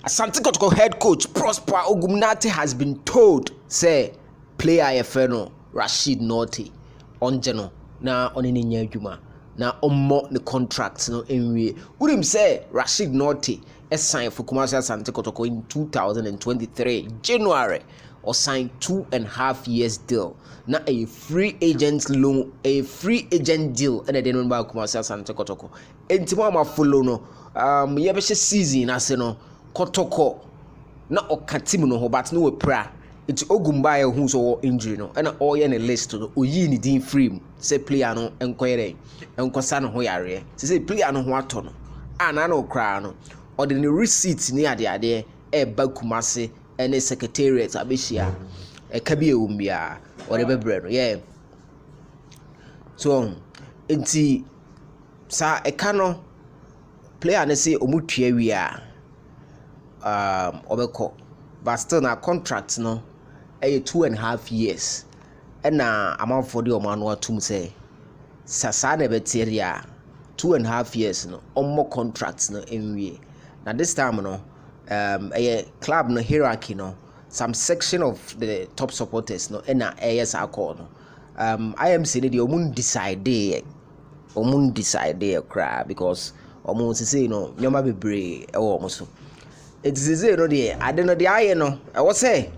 Asante Kotoko head coach Prosper Ogum has been told say player FNO Rashid Nortey on general na on any adwuma na ommo the contract no enwie. Urim say Rashid Nortey signed for Kumasi Asante Kotoko in 2023 January or signed 2.5 years deal. Na a free agent loan, a free agent deal and then on by Kumasi Asante Kotoko. Entimo ma follow no yebeshe season ase no Kotoko na okatim no ho but no we pra it Ogum ba hu so injury no na all ye na list no oyi ni din free say player no enkoyere enkosa no ho yare say player no ho ato no ana na okra no or the receipt ni ade e ba Kumasi ene secretariat abehia e ka bi ewum bia or the bebre no yeah so enti sa e ka no player ne say omutua wi a obeko but still na contract no 2.5 years and na amount for the omanu atum say sasa na betere a 2.5 years no omo contract no enwie na this time no club no hierarchy no some section of the top supporters no na sa call no IMC ne the omun decide cry because almost say no nyoma bebre e wo mo so it is say no dey ade no dey aye no e wo say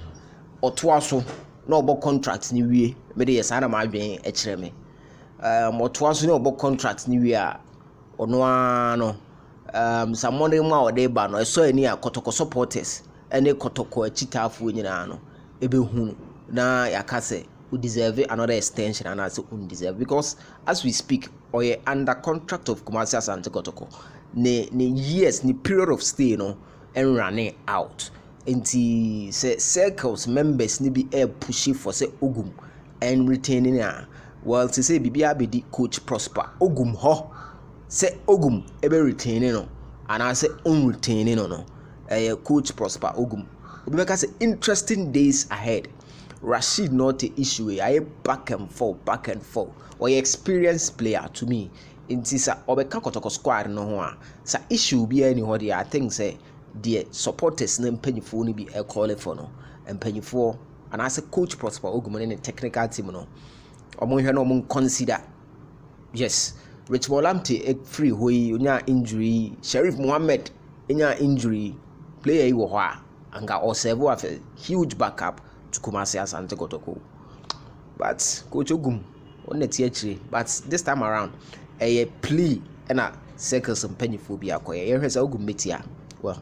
otoa so na obo contract ni wie me dey sa na ma adwen e kire me otoa so na obo contract ni wie a ono no some money ma o dey ba no e so ani a Kotoko supporters ene Kotoko achitafu nyina no e be hu na yakase who deserve another extension and as undeserve because as we speak or under contract of Kumasi Asante Kotoko ne years ni period of stay no and running out enti say circles members ni be air pushing for say Ogum and retaining well to say bibia be the coach Prosper Ogum ho say Ogum ebe retaining no and I say unretaining no coach Prosper Ogum because interesting days ahead. Rashid Nortey issue I back and forth or experienced player to me in tisa obeka Kotoko squad no ho a sa issue be any ho I think say the supporters na mpanyifo ni bi e call for no mpanyifo and as a coach Prosper Ogum in the technical team no omo hwe no omo consider yes Rich Molamte free hoyi onya injury Sheriff Mohammed enya injury player yi wo ho a anga or serve a huge backup to Kumasi Asante Kotoko. But Coach Ogum on the theatre, but this time around a plea and a circles and penny phobia. Ogum metia. Well,